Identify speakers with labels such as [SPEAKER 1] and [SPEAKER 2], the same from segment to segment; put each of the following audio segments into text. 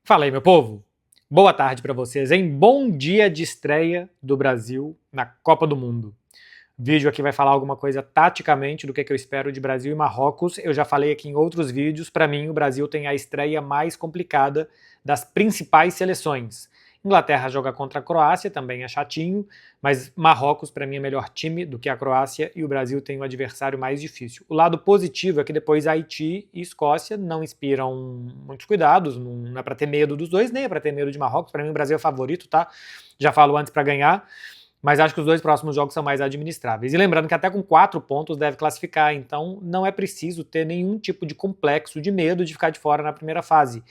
[SPEAKER 1] Fala aí, meu povo! Boa tarde para vocês, hein? Bom dia de estreia do Brasil na Copa do Mundo. O vídeo aqui vai falar alguma coisa taticamente do que eu espero de Brasil e Marrocos. Eu já falei aqui em outros vídeos, para mim o Brasil tem a estreia mais complicada das principais seleções. Inglaterra joga contra a Croácia, também é chatinho, mas Marrocos para mim é melhor time do que a Croácia e o Brasil tem o adversário mais difícil. O lado positivo é que depois Haiti e Escócia não inspiram muitos cuidados, não é para ter medo dos dois, nem é para ter medo de Marrocos. Para mim o Brasil é favorito, tá? Já falo antes para ganhar. Mas acho que os dois próximos jogos são mais administráveis. E lembrando que até com 4 pontos deve classificar, então não é preciso ter nenhum tipo de complexo, de medo de ficar de fora na primeira fase.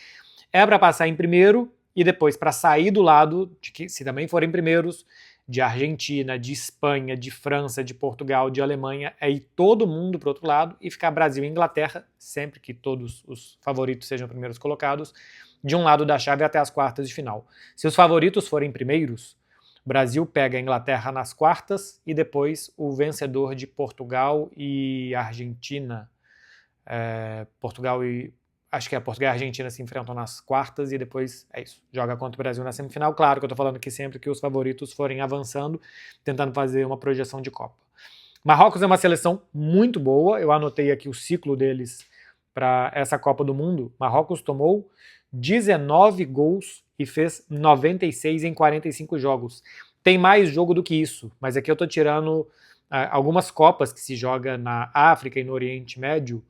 [SPEAKER 1] É para passar em primeiro e depois para sair do lado, de que, se também forem primeiros, de Argentina, de Espanha, de França, de Portugal, de Alemanha, é ir todo mundo para o outro lado e ficar Brasil e Inglaterra, sempre que todos os favoritos sejam primeiros colocados, de um lado da chave até as quartas de final. Se os favoritos forem primeiros, o Brasil pega a Inglaterra nas quartas e depois o vencedor de Portugal e Argentina. Acho que é Portugal e Argentina se enfrentam nas quartas e depois é isso, joga contra o Brasil na semifinal. Claro que eu tô falando aqui sempre que os favoritos forem avançando, tentando fazer uma projeção de Copa. Marrocos é uma seleção muito boa, eu anotei aqui o ciclo deles para essa Copa do Mundo. Marrocos tomou 19 gols e fez 96 em 45 jogos. Tem mais jogo do que isso, mas aqui eu tô tirando algumas Copas que se joga na África e no Oriente Médio,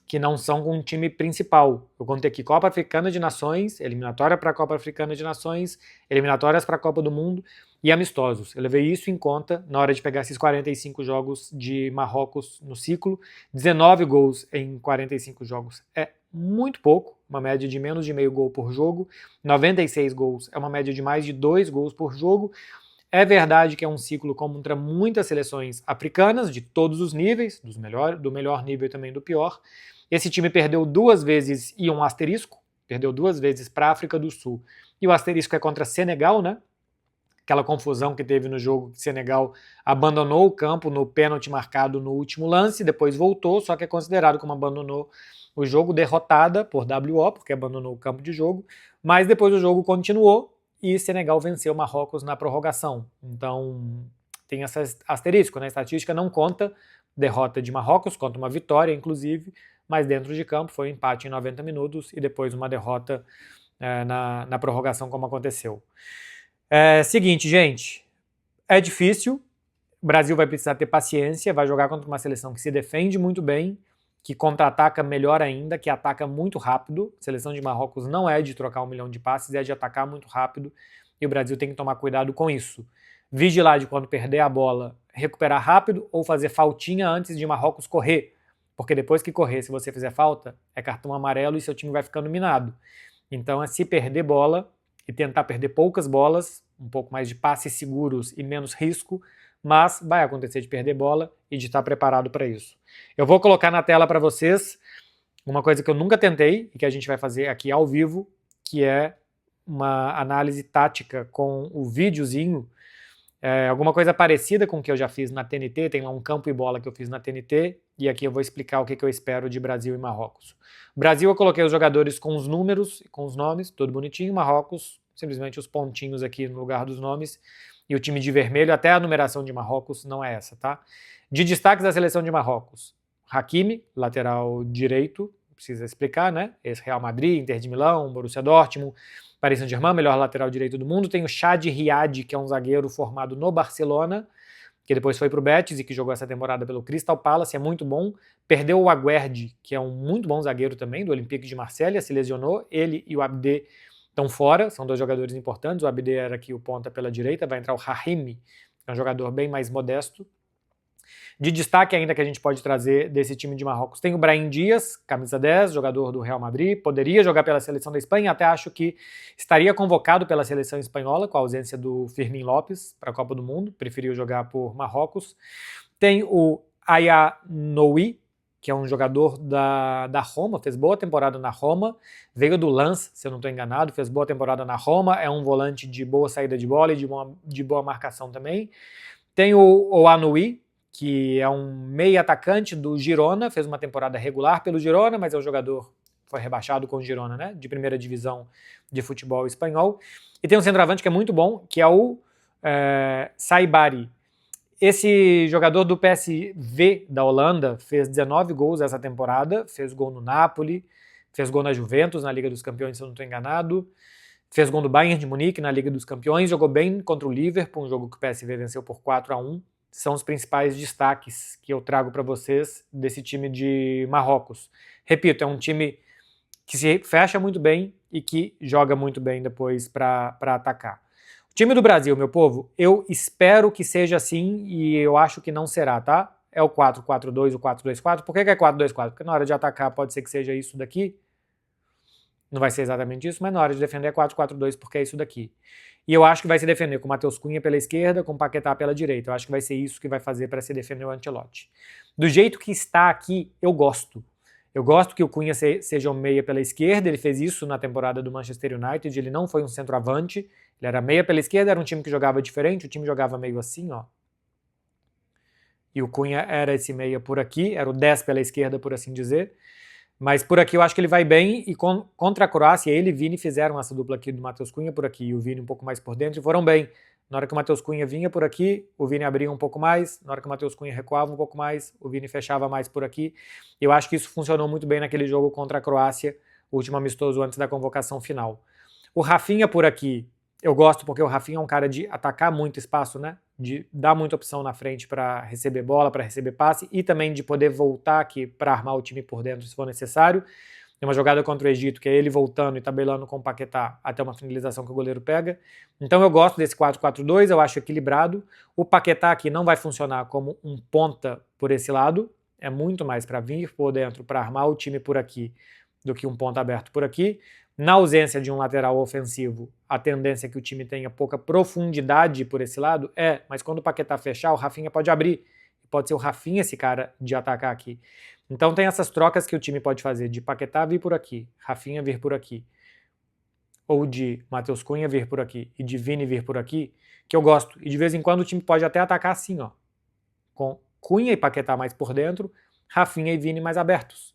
[SPEAKER 1] que não são com um time principal. Eu contei aqui Copa Africana de Nações, eliminatória para a Copa Africana de Nações, eliminatórias para a Copa do Mundo e amistosos. Eu levei isso em conta na hora de pegar esses 45 jogos de Marrocos no ciclo. 19 gols em 45 jogos é muito pouco, uma média de menos de meio gol por jogo. 96 gols é uma média de mais de 2 gols por jogo. É verdade que é um ciclo contra muitas seleções africanas, de todos os níveis, do melhor nível e também do pior. Esse time perdeu 2 vezes e um asterisco, perdeu 2 vezes para a África do Sul. E o asterisco é contra Senegal, né? Aquela confusão que teve no jogo que Senegal abandonou o campo no pênalti marcado no último lance, depois voltou, só que é considerado como abandonou o jogo, derrotada por WO, porque abandonou o campo de jogo, mas depois o jogo continuou e Senegal venceu Marrocos na prorrogação. Então tem esse asterisco, né? A estatística não conta derrota de Marrocos, conta uma vitória, inclusive, mas dentro de campo foi um empate em 90 minutos e depois uma derrota na prorrogação, como aconteceu. Seguinte, gente, é difícil, o Brasil vai precisar ter paciência, vai jogar contra uma seleção que se defende muito bem, que contra-ataca melhor ainda, que ataca muito rápido. A seleção de Marrocos não é de trocar 1 milhão de passes, é de atacar muito rápido, e o Brasil tem que tomar cuidado com isso. Vigilar de quando perder a bola, recuperar rápido ou fazer faltinha antes de Marrocos correr, porque depois que correr, se você fizer falta, é cartão amarelo e seu time vai ficando minado. Então é se perder bola e tentar perder poucas bolas, um pouco mais de passes seguros e menos risco, mas vai acontecer de perder bola e de estar preparado para isso. Eu vou colocar na tela para vocês uma coisa que eu nunca tentei e que a gente vai fazer aqui ao vivo, que é uma análise tática com o videozinho, alguma coisa parecida com o que eu já fiz na TNT, tem lá um campo e bola que eu fiz na TNT, e aqui eu vou explicar o que eu espero de Brasil e Marrocos. Brasil eu coloquei os jogadores com os números, com os nomes, tudo bonitinho, Marrocos simplesmente os pontinhos aqui no lugar dos nomes, e o time de vermelho, até a numeração de Marrocos não é essa, tá? De destaques da seleção de Marrocos, Hakimi, lateral direito, precisa explicar, né? Ex-Real Madrid, Inter de Milão, Borussia Dortmund, Paris Saint-Germain, melhor lateral direito do mundo. Tem o Chad Riad, que é um zagueiro formado no Barcelona, que depois foi pro Betis e que jogou essa temporada pelo Crystal Palace, é muito bom. Perdeu o Aguerd, que é um muito bom zagueiro também, do Olympique de Marselha, se lesionou. Ele e o Abdé estão fora, são 2 jogadores importantes. O Abdé era aqui o ponta pela direita, vai entrar o Rahimi, que é um jogador bem mais modesto. De destaque ainda que a gente pode trazer desse time de Marrocos, tem o Brahim Dias, camisa 10, jogador do Real Madrid, poderia jogar pela seleção da Espanha, até acho que estaria convocado pela seleção espanhola, com a ausência do Fermín López para a Copa do Mundo, preferiu jogar por Marrocos. Tem o Aya Noui, que é um jogador da Roma, fez boa temporada na Roma, veio do Lens, se eu não estou enganado, fez boa temporada na Roma, é um volante de boa saída de bola e de boa marcação também. Tem o Anoui, que é um meio atacante do Girona, fez uma temporada regular pelo Girona, mas é um jogador foi rebaixado com o Girona, né? De primeira divisão de futebol espanhol. E tem um centroavante que é muito bom, que é o Saibari. Esse jogador do PSV da Holanda fez 19 gols essa temporada, fez gol no Napoli, fez gol na Juventus, na Liga dos Campeões, se eu não estou enganado, fez gol no Bayern de Munique, na Liga dos Campeões, jogou bem contra o Liverpool, um jogo que o PSV venceu por 4-1. São os principais destaques que eu trago para vocês desse time de Marrocos. Repito, é um time que se fecha muito bem e que joga muito bem depois para atacar. O time do Brasil, meu povo, eu espero que seja assim e eu acho que não será, tá? É o 4-4-2, o 4-2-4. Por que é 4-2-4? Porque na hora de atacar pode ser que seja isso daqui. Não vai ser exatamente isso, mas na hora de defender é 4-4-2 porque é isso daqui. E eu acho que vai se defender com o Matheus Cunha pela esquerda, com o Paquetá pela direita. Eu acho que vai ser isso que vai fazer para se defender o Ancelotti. Do jeito que está aqui, eu gosto. Eu gosto que o Cunha seja um meia pela esquerda, ele fez isso na temporada do Manchester United, ele não foi um centroavante, ele era meia pela esquerda, era um time que jogava diferente, o time jogava meio assim, ó. E o Cunha era esse meia por aqui, era o 10 pela esquerda, por assim dizer. Mas por aqui eu acho que ele vai bem, e contra a Croácia, ele e Vini fizeram essa dupla aqui do Matheus Cunha por aqui, e o Vini um pouco mais por dentro, e foram bem. Na hora que o Matheus Cunha vinha por aqui, o Vini abria um pouco mais, na hora que o Matheus Cunha recuava um pouco mais, o Vini fechava mais por aqui. Eu acho que isso funcionou muito bem naquele jogo contra a Croácia, o último amistoso antes da convocação final. O Rafinha por aqui, eu gosto porque o Rafinha é um cara de atacar muito espaço, né? De dar muita opção na frente para receber bola, para receber passe e também de poder voltar aqui para armar o time por dentro se for necessário. Tem uma jogada contra o Egito que é ele voltando e tabelando com o Paquetá até uma finalização que o goleiro pega. Então eu gosto desse 4-4-2, eu acho equilibrado. O Paquetá aqui não vai funcionar como um ponta por esse lado, é muito mais para vir por dentro, para armar o time por aqui, do que um ponta aberto por aqui. Na ausência de um lateral ofensivo, a tendência é que o time tenha pouca profundidade por esse lado, mas quando o Paquetá fechar, o Rafinha pode abrir. Pode ser o Rafinha esse cara de atacar aqui. Então tem essas trocas que o time pode fazer, de Paquetá vir por aqui, Rafinha vir por aqui, ou de Matheus Cunha vir por aqui e de Vini vir por aqui, que eu gosto. E de vez em quando o time pode até atacar assim, ó, com Cunha e Paquetá mais por dentro, Rafinha e Vini mais abertos.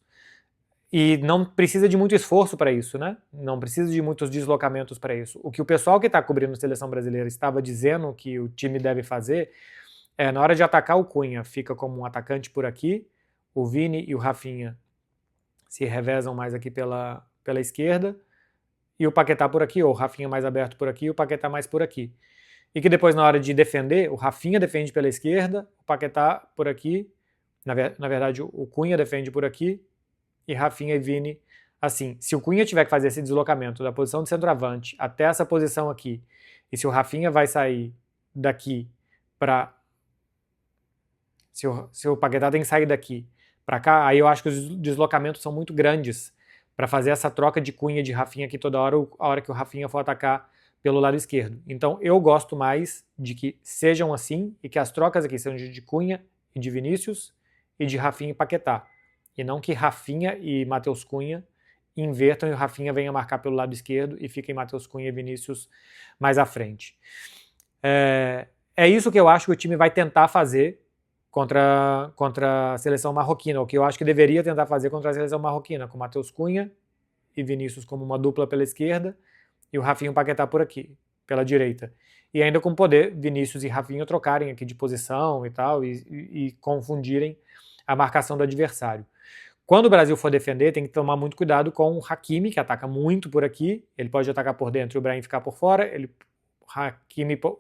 [SPEAKER 1] E não precisa de muito esforço para isso, né? Não precisa de muitos deslocamentos para isso. O que o pessoal que está cobrindo a seleção brasileira estava dizendo que o time deve fazer é, na hora de atacar o Cunha, fica como um atacante por aqui, o Vini e o Rafinha se revezam mais aqui pela esquerda, e o Paquetá por aqui, ou o Rafinha mais aberto por aqui, e o Paquetá mais por aqui. E que depois, na hora de defender, o Rafinha defende pela esquerda, o Paquetá por aqui, na verdade o Cunha defende por aqui, e Rafinha e Vini assim. Se o Cunha tiver que fazer esse deslocamento da posição de centroavante até essa posição aqui, e se o Rafinha vai sair daqui para... Se o Paquetá tem que sair daqui para cá, aí eu acho que os deslocamentos são muito grandes para fazer essa troca de Cunha e de Rafinha aqui toda hora, a hora que o Rafinha for atacar pelo lado esquerdo. Então eu gosto mais de que sejam assim e que as trocas aqui sejam de Cunha e de Vinícius e de Rafinha e Paquetá. E não que Rafinha e Matheus Cunha invertam e o Rafinha venha marcar pelo lado esquerdo e fiquem Matheus Cunha e Vinícius mais à frente. É isso que eu acho que o time vai tentar fazer contra a seleção marroquina, o que eu acho que deveria tentar fazer contra a seleção marroquina, com Matheus Cunha e Vinícius como uma dupla pela esquerda e o Rafinha e o Paquetá por aqui, pela direita. E ainda com poder Vinícius e Rafinha trocarem aqui de posição e tal, e confundirem a marcação do adversário. Quando o Brasil for defender, tem que tomar muito cuidado com o Hakimi, que ataca muito por aqui, ele pode atacar por dentro e o Brahim ficar por fora,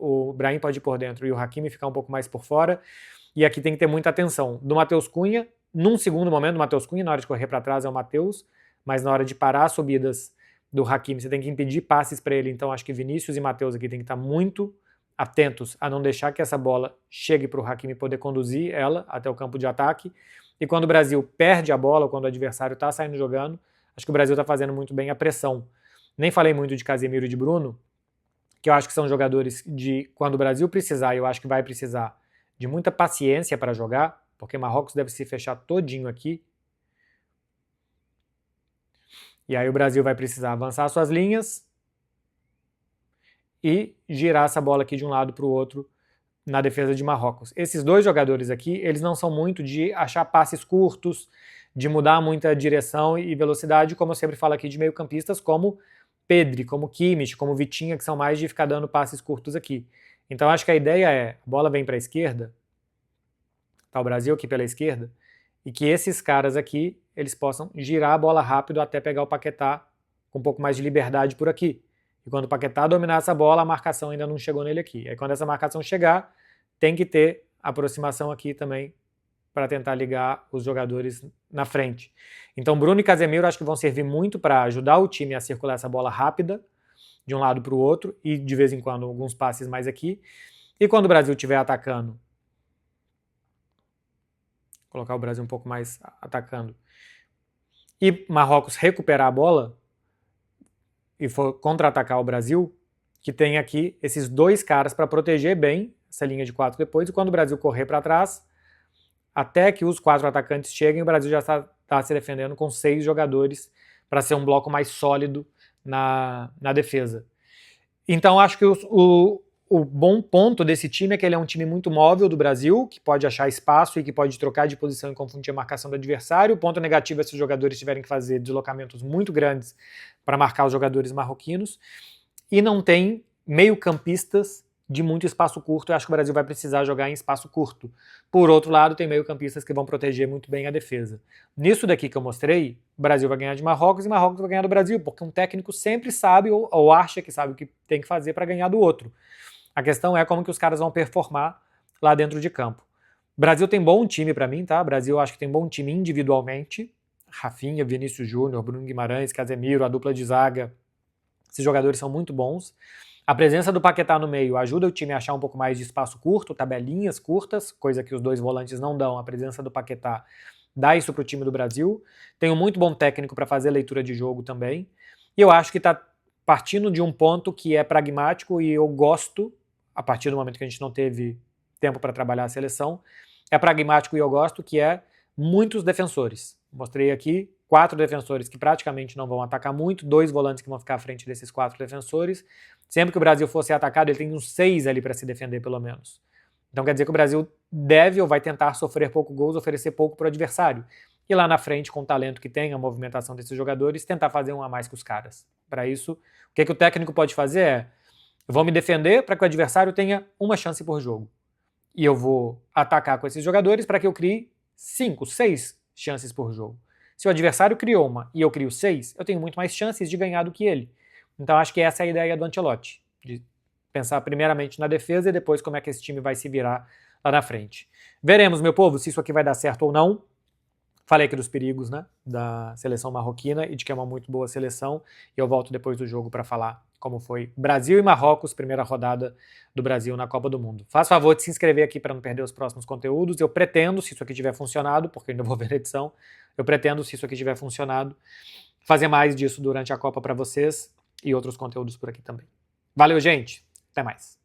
[SPEAKER 1] o Brahim pode ir por dentro e o Hakimi ficar um pouco mais por fora, e aqui tem que ter muita atenção do Matheus Cunha, num segundo momento, do Matheus Cunha, na hora de correr para trás é o Matheus, mas na hora de parar as subidas do Hakimi, você tem que impedir passes para ele, então acho que Vinícius e Matheus aqui tem que estar muito atentos a não deixar que essa bola chegue para o Hakimi poder conduzir ela até o campo de ataque, e quando o Brasil perde a bola, quando o adversário está saindo jogando, acho que o Brasil está fazendo muito bem a pressão. Nem falei muito de Casemiro e de Bruno, que eu acho que são jogadores de, quando o Brasil precisar, e eu acho que vai precisar, de muita paciência para jogar, porque Marrocos deve se fechar todinho aqui. E aí o Brasil vai precisar avançar suas linhas e girar essa bola aqui de um lado para o outro na defesa de Marrocos. Esses dois jogadores aqui, eles não são muito de achar passes curtos, de mudar muita direção e velocidade, como eu sempre falo aqui, de meio-campistas como Pedri, como Kimmich, como Vitinha, que são mais de ficar dando passes curtos aqui. Então acho que a ideia é, a bola vem para a esquerda, tá o Brasil aqui pela esquerda, e que esses caras aqui, eles possam girar a bola rápido até pegar o Paquetá com um pouco mais de liberdade por aqui. E quando o Paquetá dominar essa bola, a marcação ainda não chegou nele aqui. Aí quando essa marcação chegar, tem que ter aproximação aqui também para tentar ligar os jogadores na frente. Então Bruno e Casemiro acho que vão servir muito para ajudar o time a circular essa bola rápida de um lado para o outro e de vez em quando alguns passes mais aqui. E quando o Brasil estiver atacando, colocar o Brasil um pouco mais atacando, e Marrocos recuperar a bola e for contra-atacar o Brasil, que tem aqui esses dois caras para proteger bem essa linha de 4 depois, e quando o Brasil correr para trás, até que os 4 atacantes cheguem, o Brasil já está se defendendo com 6 jogadores para ser um bloco mais sólido na defesa. Então acho que o bom ponto desse time é que ele é um time muito móvel do Brasil, que pode achar espaço e que pode trocar de posição e confundir a marcação do adversário. O ponto negativo é se os jogadores tiverem que fazer deslocamentos muito grandes para marcar os jogadores marroquinos. E não tem meio-campistas de muito espaço curto. Eu acho que o Brasil vai precisar jogar em espaço curto. Por outro lado, tem meio-campistas que vão proteger muito bem a defesa. Nisso daqui que eu mostrei, o Brasil vai ganhar de Marrocos e Marrocos vai ganhar do Brasil, porque um técnico sempre sabe ou acha que sabe o que tem que fazer para ganhar do outro. A questão é como que os caras vão performar lá dentro de campo. O Brasil tem bom time para mim, tá? O Brasil eu acho que tem bom time individualmente. Rafinha, Vinícius Júnior, Bruno Guimarães, Casemiro, a dupla de zaga. Esses jogadores são muito bons. A presença do Paquetá no meio ajuda o time a achar um pouco mais de espaço curto, tabelinhas curtas, coisa que os dois volantes não dão. A presença do Paquetá dá isso para o time do Brasil. Tem um muito bom técnico para fazer leitura de jogo também. E eu acho que está partindo de um ponto que é pragmático e eu gosto, a partir do momento que a gente não teve tempo para trabalhar a seleção, é pragmático e eu gosto, que é muitos defensores. Mostrei aqui 4 defensores que praticamente não vão atacar muito, 2 volantes que vão ficar à frente desses 4 defensores. Sempre que o Brasil for ser atacado, ele tem uns 6 ali para se defender, pelo menos. Então quer dizer que o Brasil deve ou vai tentar sofrer pouco gols, oferecer pouco para o adversário. E lá na frente, com o talento que tem, a movimentação desses jogadores, tentar fazer um a mais que os caras. Para isso, o que o técnico pode fazer é: eu vou me defender para que o adversário tenha uma chance por jogo. E eu vou atacar com esses jogadores para que eu crie 5, 6 chances por jogo. Se o adversário criou uma e eu crio 6, eu tenho muito mais chances de ganhar do que ele. Então acho que essa é a ideia do Ancelotti, de pensar primeiramente na defesa e depois como é que esse time vai se virar lá na frente. Veremos, meu povo, se isso aqui vai dar certo ou não. Falei aqui dos perigos, né, da seleção marroquina e de que é uma muito boa seleção. E eu volto depois do jogo para falar como foi Brasil e Marrocos, primeira rodada do Brasil na Copa do Mundo. Faz favor de se inscrever aqui para não perder os próximos conteúdos. Eu pretendo, se isso aqui tiver funcionado, porque eu ainda vou ver a edição, eu pretendo, se isso aqui tiver funcionado, fazer mais disso durante a Copa para vocês e outros conteúdos por aqui também. Valeu, gente! Até mais!